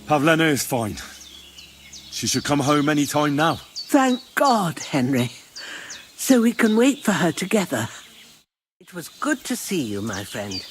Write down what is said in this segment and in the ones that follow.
Pavlena is fine. She should come home any time now. Thank God, Henry. So we can wait for her together. It was good to see you, my friend.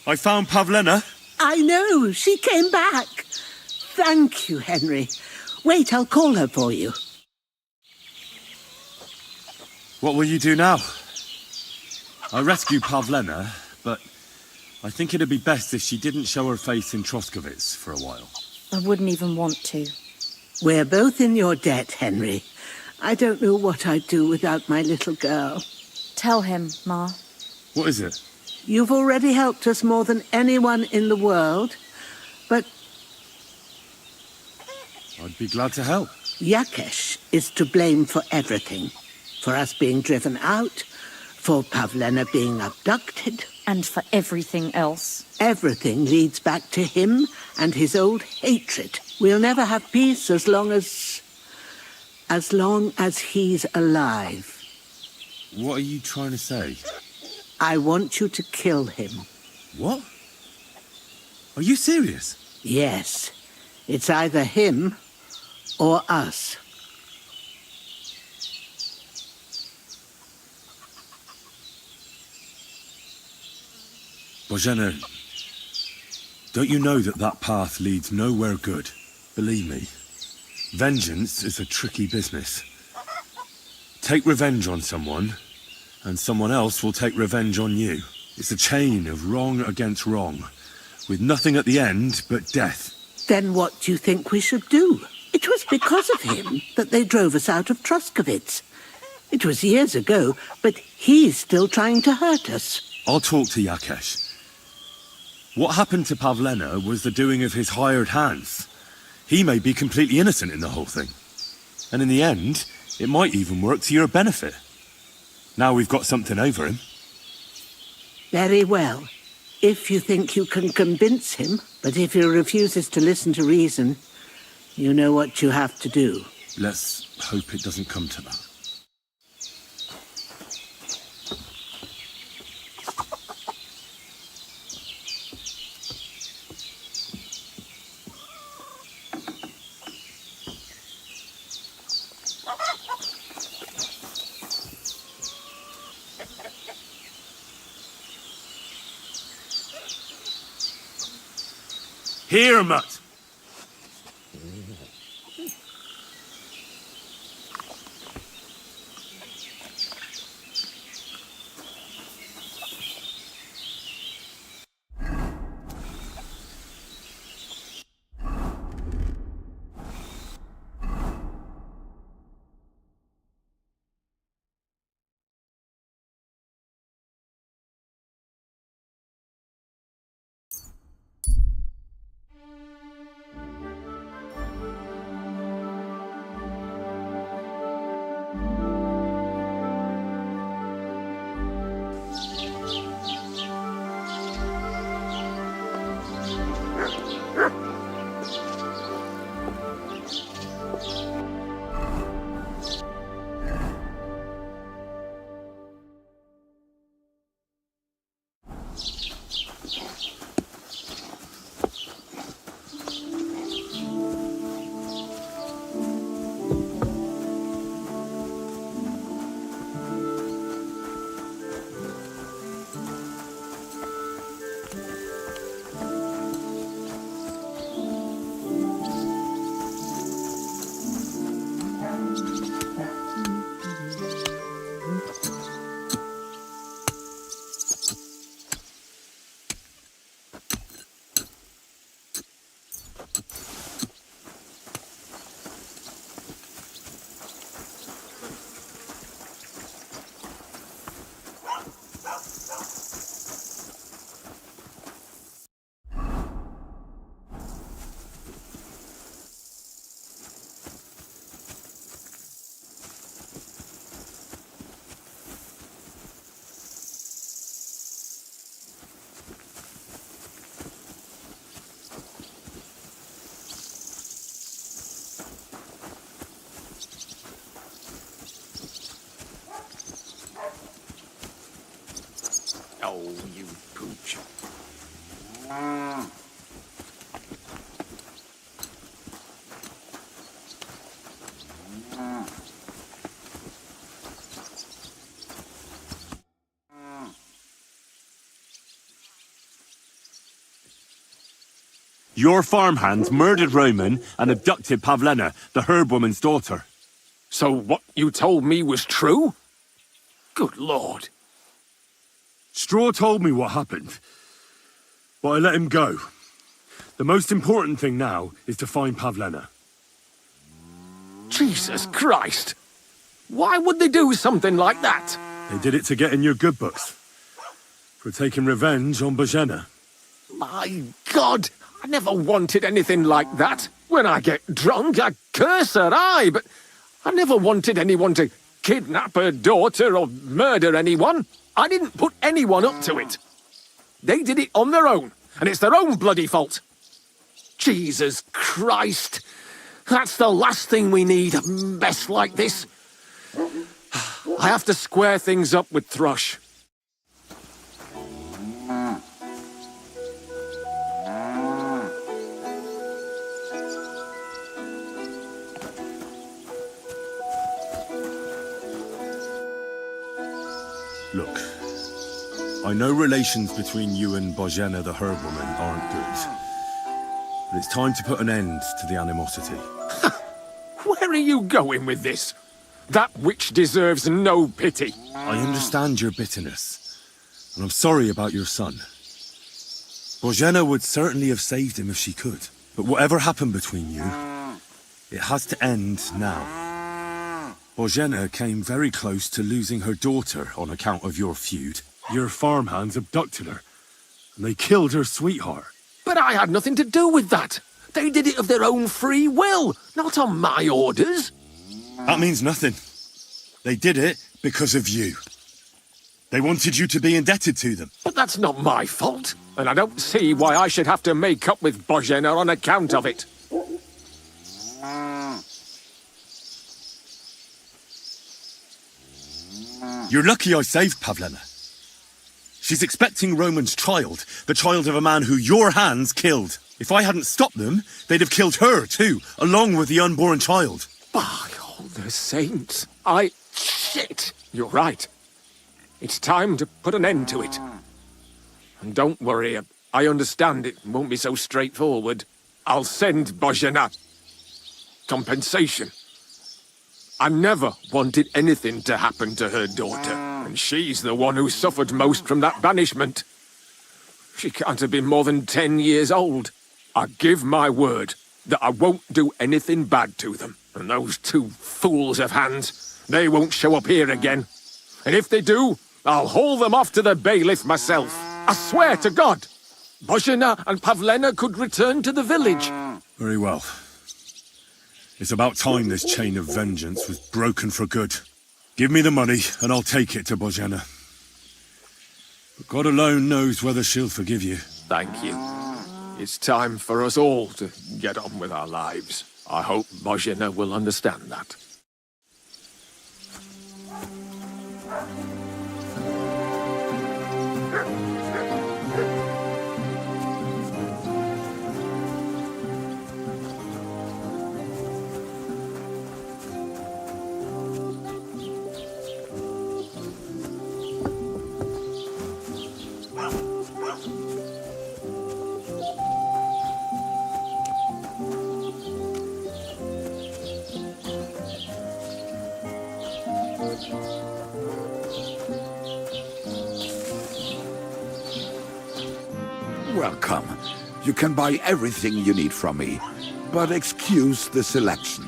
I found Pavlena. I know, she came back. Thank you, Henry. Wait, I'll call her for you. What will you do now? I rescued Pavlena, but I think it'd be best if she didn't show her face in Troskovitz for a while. I wouldn't even want to. We're both in your debt, Henry. I don't know what I'd do without my little girl. Tell him, Ma. What is it? You've already helped us more than anyone in the world, but I'd be glad to help. Yakesh is to blame for everything. For us being driven out, for Pavlena being abducted. And for everything else. Everything leads back to him and his old hatred. We'll never have peace as long as he's alive. What are you trying to say? I want you to kill him. What? Are you serious? Yes. It's either him or us. Bojana, don't you know that that path leads nowhere good? Believe me, vengeance is a tricky business. Take revenge on someone, and someone else will take revenge on you. It's a chain of wrong against wrong. with nothing at the end but death. Then what do you think we should do? It was because of him that they drove us out of Truscovitz. It was years ago, but he's still trying to hurt us. I'll talk to Yakesh. What happened to Pavlena was the doing of his hired hands. He may be completely innocent in the whole thing. And in the end, it might even work to your benefit. Now we've got something over him. Very well. If you think you can convince him, but if he refuses to listen to reason, you know what you have to do. Let's hope it doesn't come to that. Here, Mutt! Oh, you pooch. Your farmhands murdered Roman and abducted Pavlena, the herb woman's daughter. So what you told me was true? Good Lord. Straw told me what happened, but I let him go. The most important thing now is to find Pavlena. Jesus Christ! Why would they do something like that? They did it to get in your good books. For taking revenge on Bozhena. My God! I never wanted anything like that. When I get drunk, I curse her, aye, but I never wanted anyone to kidnap her daughter or murder anyone. I didn't put anyone up to it. They did it on their own, and it's their own bloody fault. Jesus Christ! That's the last thing we need, a mess like this. I have to square things up with Thrush. Look, I know relations between you and Bozhena the herb woman aren't good. But it's time to put an end to the animosity. Where are you going with this? That witch deserves no pity. I understand your bitterness, and I'm sorry about your son. Bozhena would certainly have saved him if she could. But whatever happened between you, it has to end now. Bozhena came very close to losing her daughter on account of your feud. Your farmhands abducted her, and they killed her sweetheart. But I had nothing to do with that. They did it of their own free will, not on my orders. That means nothing. They did it because of you. They wanted you to be indebted to them. But that's not my fault, and I don't see why I should have to make up with Bozhena on account of it. You're lucky I saved Pavlena. She's expecting Roman's child, the child of a man who your hands killed. If I hadn't stopped them, they'd have killed her too, along with the unborn child. By all the saints, Shit! You're right. It's time to put an end to it. And don't worry, I understand it won't be so straightforward. I'll send Bozhena compensation. I never wanted anything to happen to her daughter, and she's the one who suffered most from that banishment. She can't have been more than 10 years old. I give my word that I won't do anything bad to them. And those two fools of hands, they won't show up here again. And if they do, I'll haul them off to the bailiff myself. I swear to God, Bozhena and Pavlena could return to the village. Very well. It's about time this chain of vengeance was broken for good. Give me the money, and I'll take it to Bozhena. But God alone knows whether she'll forgive you. Thank you. It's time for us all to get on with our lives. I hope Bozhena will understand that. Welcome. You can buy everything you need from me, but excuse the selection.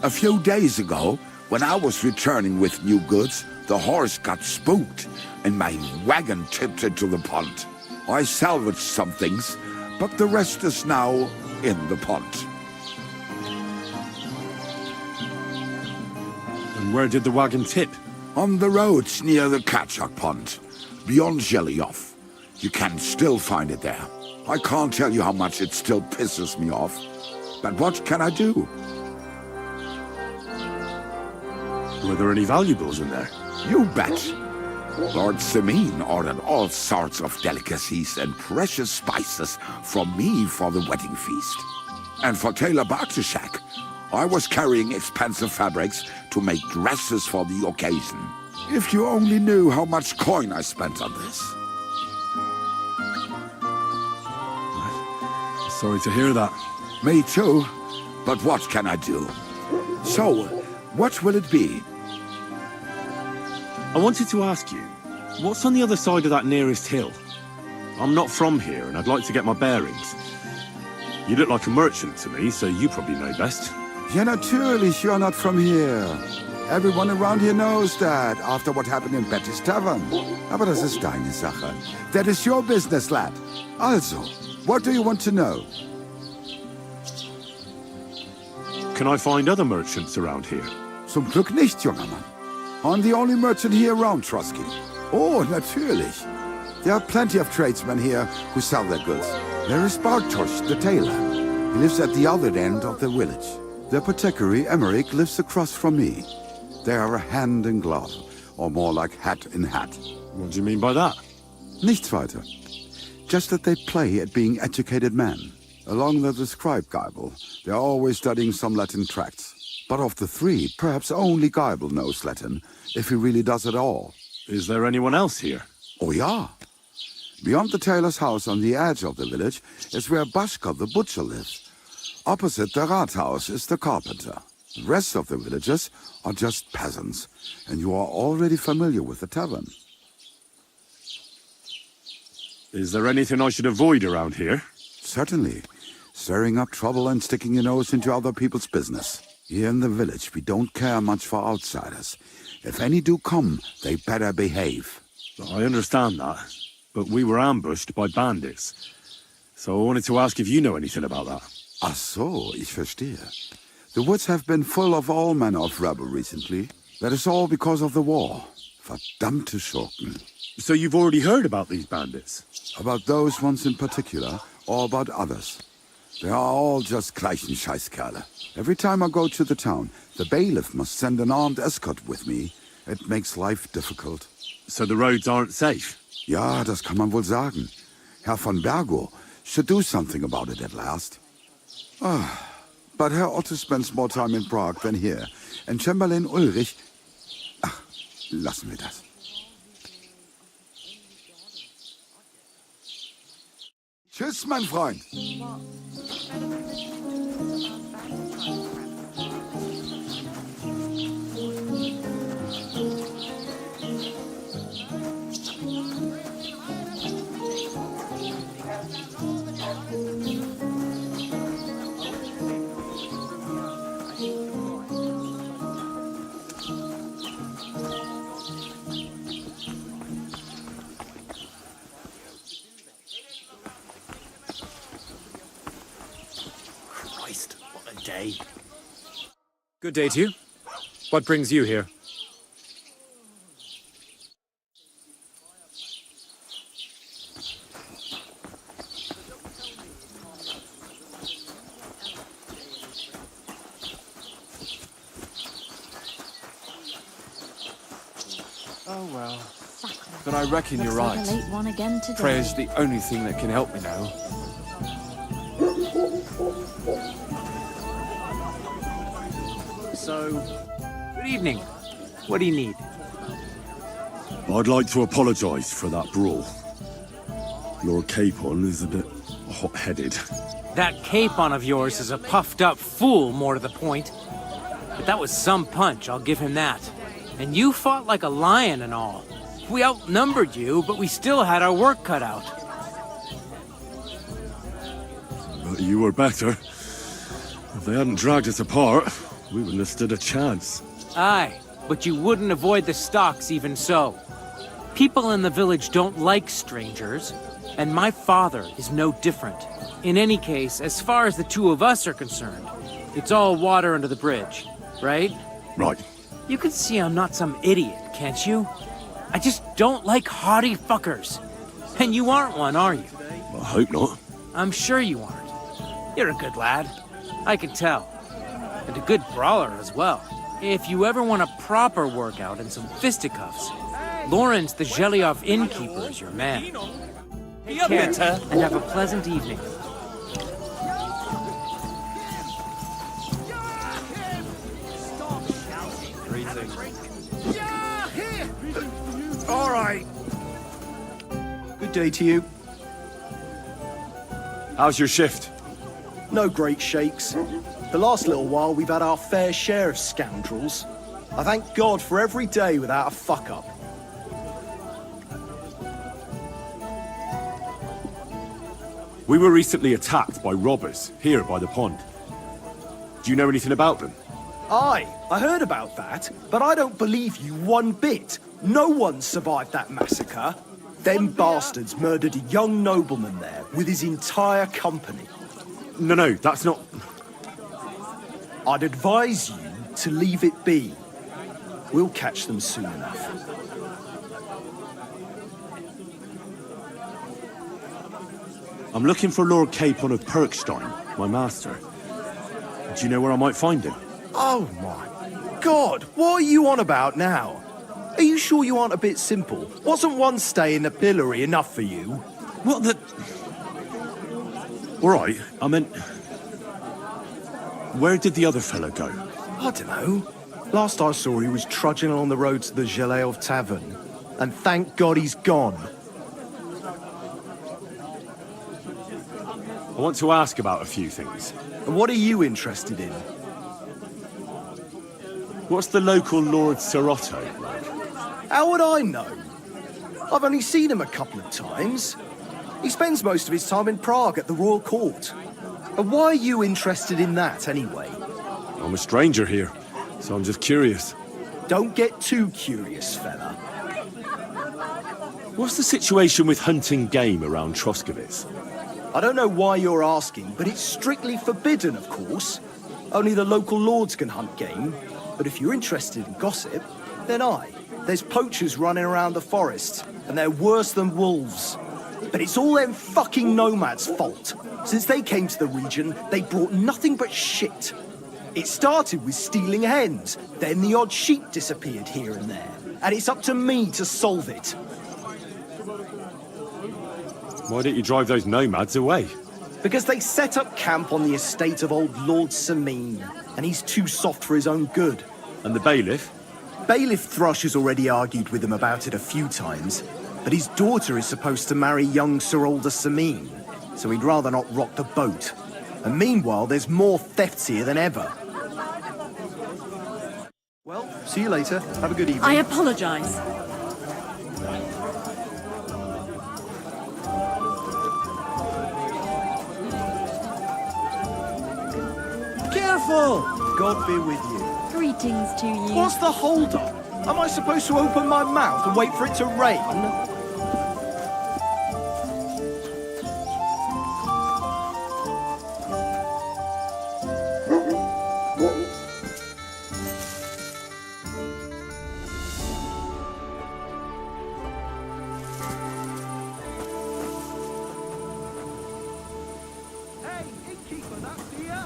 A few days ago, when I was returning with new goods, the horse got spooked and my wagon tipped into the pond. I salvaged some things, but the rest is now in the pond. And where did the wagon tip? On the roads near the Katchak pond, beyond Jellyov. You can still find it there. I can't tell you how much it still pisses me off. But what can I do? Were there any valuables in there? You bet. Lord Semin ordered all sorts of delicacies and precious spices from me for the wedding feast. And for Taylor Bartushak, I was carrying expensive fabrics to make dresses for the occasion. If you only knew how much coin I spent on this. Sorry to hear that. Me too, but what can I do? So, what will it be? I wanted to ask you, what's on the other side of that nearest hill? I'm not from here, and I'd like to get my bearings. You look like a merchant to me, so you probably know best. Ja, natürlich, you're not from here. Everyone around here knows that, after what happened in Betty's Tavern. Aber das ist deine Sache. That is your business, lad. Also, what do you want to know? Can I find other merchants around here? Zum Glück nicht, junger Mann. I'm the only merchant here around, Trotsky. Oh, natürlich. There are plenty of tradesmen here who sell their goods. There is Bartosz, the tailor. He lives at the other end of the village. The apothecary, Emmerich, lives across from me. They are hand in glove, or more like hat in hat. What do you mean by that? Nichts weiter. Just that they play at being educated men. Along with the scribe Geibel, they are always studying some Latin tracts. But of the three, perhaps only Geibel knows Latin, if he really does at all. Is there anyone else here? Oh yeah. Beyond the tailor's house on the edge of the village is where Bashka the butcher lives. Opposite the Rathaus is the carpenter. The rest of the villagers are just peasants, and you are already familiar with the tavern. Is there anything I should avoid around here? Certainly. Stirring up trouble and sticking your nose into other people's business. Here in the village, we don't care much for outsiders. If any do come, they better behave. I understand that, but we were ambushed by bandits. So I wanted to ask if you know anything about that. Ach so, ich verstehe. The woods have been full of all manner of rebel recently. That is all because of the war. Verdammte Schurken. So you've already heard about these bandits? About those ones in particular, or about others. They are all just gleichen Scheißkerle. Every time I go to the town, the bailiff must send an armed escort with me. It makes life difficult. So the roads aren't safe? Ja, das kann man wohl sagen. Herr von Bergo should do something about it at last. But Herr Otto spends more time in Prague than here. And Chamberlain Ulrich... Ach, lassen wir das. Tschüss, mein Freund. Christ, what a day. Good day to you. What brings you here? Oh well. But I reckon you're Looks like right. a late one again today. Prayer's the only thing that can help me now. So, good evening. What do you need? I'd like to apologise for that brawl. Lord Capon is a bit hot-headed. That Capon of yours is a puffed-up fool, more to the point. But that was some punch, I'll give him that. And you fought like a lion and all. We outnumbered you, but we still had our work cut out. But you were better. If they hadn't dragged us apart, we wouldn't have stood a chance. Aye, but you wouldn't avoid the stocks even so. People in the village don't like strangers, and my father is no different. In any case, as far as the two of us are concerned, it's all water under the bridge, right? Right. You can see I'm not some idiot, can't you? I just don't like haughty fuckers. And you aren't one, are you? I hope not. I'm sure you aren't. You're a good lad. I can tell. And a good brawler as well. If you ever want a proper workout and some fisticuffs, Lawrence the Zhelyov innkeeper is your man. Take care, and have a pleasant evening. All right. Good day to you. How's your shift? No great shakes. The last little while, we've had our fair share of scoundrels. I thank God for every day without a fuck-up. We were recently attacked by robbers, here by the pond. Do you know anything about them? Aye, I heard about that, but I don't believe you one bit. No one survived that massacre. Them bastards murdered a young nobleman there with his entire company. No, that's not... I'd advise you to leave it be. We'll catch them soon enough. I'm looking for Lord Capon of Perkstein, my master. Do you know where I might find him? Oh my God, what are you on about now? Are you sure you aren't a bit simple? Wasn't one stay in the pillory enough for you? What the... All right, I meant... Where did the other fellow go? I don't know. Last I saw, he was trudging along the road to the Zheleov Tavern. And thank God he's gone. I want to ask about a few things. And what are you interested in? What's the local Lord Serotto like? How would I know? I've only seen him a couple of times. He spends most of his time in Prague at the royal court. And why are you interested in that, anyway? I'm a stranger here, so I'm just curious. Don't get too curious, fella. What's the situation with hunting game around Troskovitz? I don't know why you're asking, but it's strictly forbidden, of course. Only the local lords can hunt game. But if you're interested in gossip, then there's poachers running around the forest, and they're worse than wolves. But it's all them fucking nomads' fault. Since they came to the region, they brought nothing but shit. It started with stealing hens, then the odd sheep disappeared here and there, and it's up to me to solve it. Why don't you drive those nomads away? Because they set up camp on the estate of old Lord Sameen, and he's too soft for his own good. And the bailiff? Bailiff Thrush has already argued with him about it a few times, but his daughter is supposed to marry young Sir Alder Sameen, so he'd rather not rock the boat. And meanwhile, there's more thefts here than ever. Well, see you later. Have a good evening. I apologize. Careful! God be with you. Greetings to you. What's the hold-up? Am I supposed to open my mouth and wait for it to rain? Hey, innkeeper, that's here.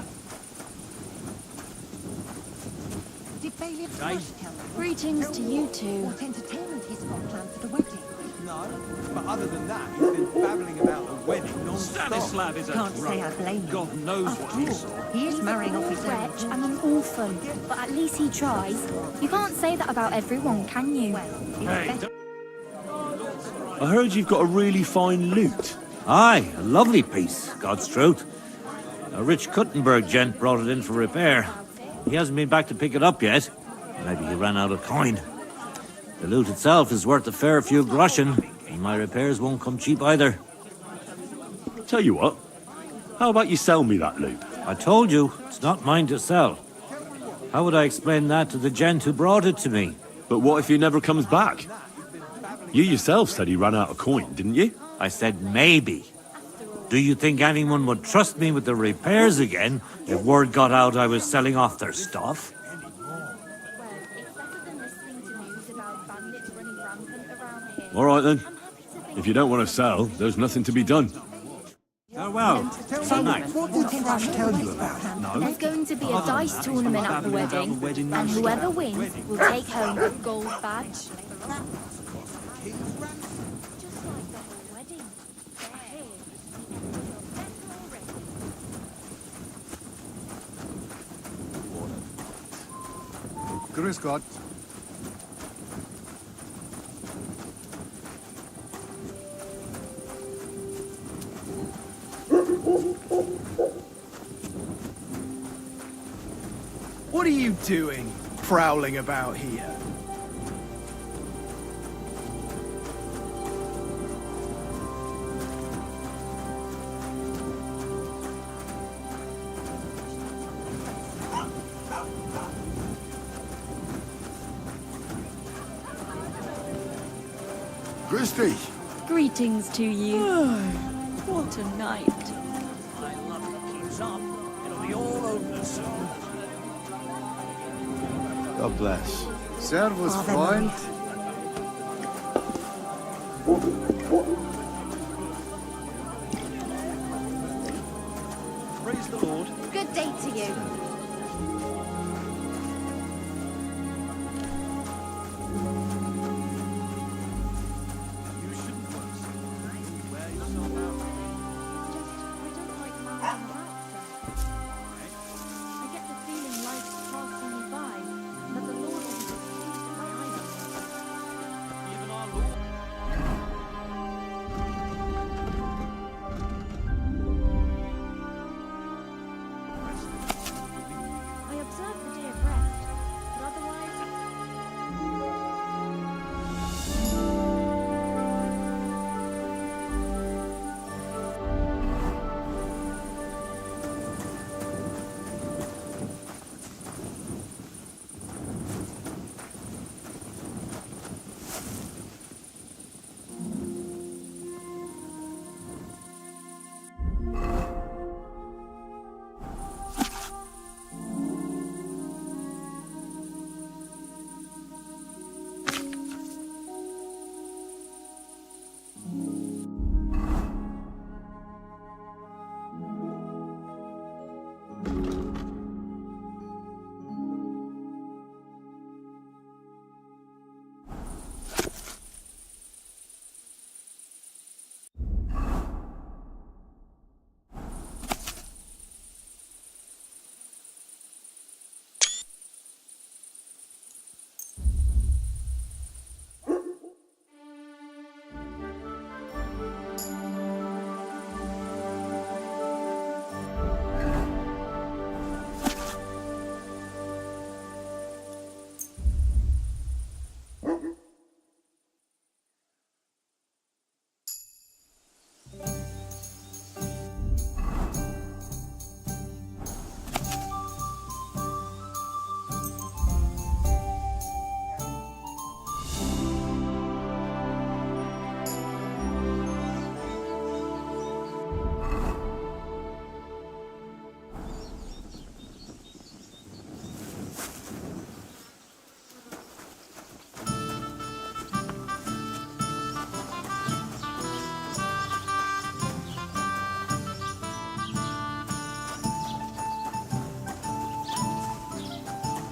Did Bailiff Thrush tell you Greetings to you two. what entertainment he's got planned for the wedding? No, but other than that, he's been babbling about the wedding non-stop. Stanislav is a Can't say I blame him. God knows what he After saw. all, he is marrying off his own Wretch daughter. and an orphan, but at least he tries. You can't say that about everyone, can you? Well, it's Hey, better. I heard you've got a really fine lute. Aye, a lovely piece, God's truth. A rich Kuttenberg gent brought it in for repair. He hasn't been back to pick it up yet. Maybe he ran out of coin. The loot itself is worth a fair few groschen, and my repairs won't come cheap either. Tell you what, how about you sell me that lute? I told you, it's not mine to sell. How would I explain that to the gent who brought it to me? But what if he never comes back? You yourself said he ran out of coin, didn't you? I said maybe. Do you think anyone would trust me with the repairs again if word got out I was selling off their stuff? All right then. If you don't want to sell, there's nothing to be done. Farewell. So nice. What did Thrush tell you about it? There's going to be a dice tournament at the wedding, and whoever wins will take home a gold badge. Grüß Gott. What are you doing, prowling about here? Grüß dich. Greetings to you. What a night. My luck keeps up. It'll be all over soon. God bless. Servus, Are they Freund. Praise the Lord. Good day to you. I get the feeling life's passing me by, but the Lord isn't pleased at my eyes. Even our Lord. I observe the day of rest, but otherwise...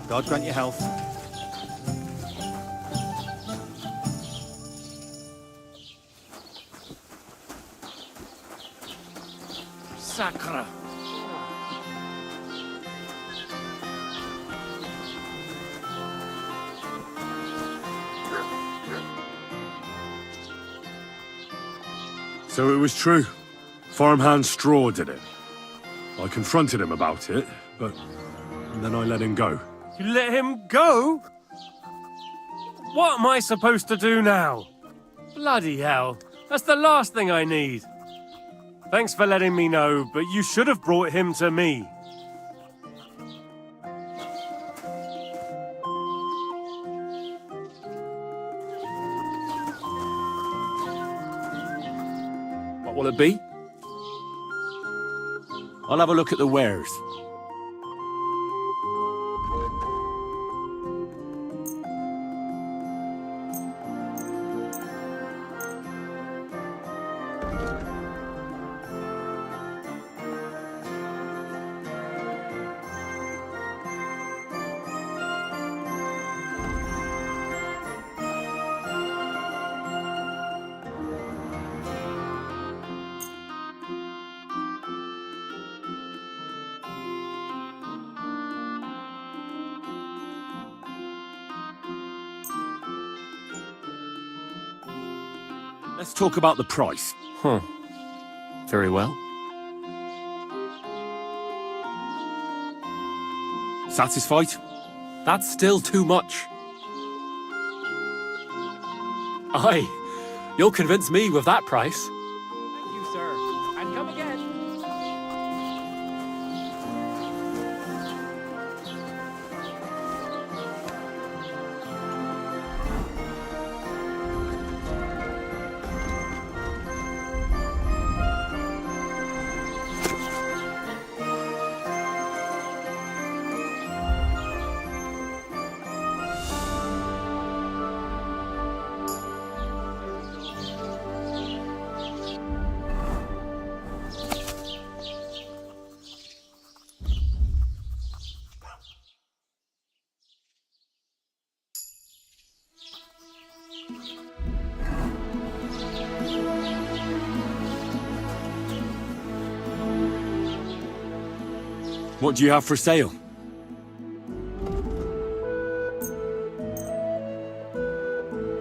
God grant you health. Sacre. So it was true. Farmhand Straw did it. I confronted him about it, but then I let him go. You let him go? What am I supposed to do now? Bloody hell. That's the last thing I need. Thanks for letting me know, but you should have brought him to me. What will it be? I'll have a look at the wares. Let's talk about the price. Huh. Very well. Satisfied? That's still too much. Aye, you'll convince me with that price. Thank you, sir. And come again. What do you have for sale?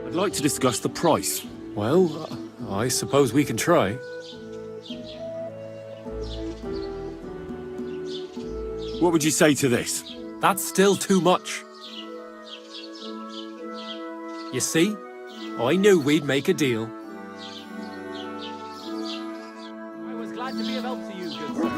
I'd like to discuss the price. Well, I suppose we can try. What would you say to this? That's still too much. You see? I knew we'd make a deal. I was glad to be of help to you, good sir.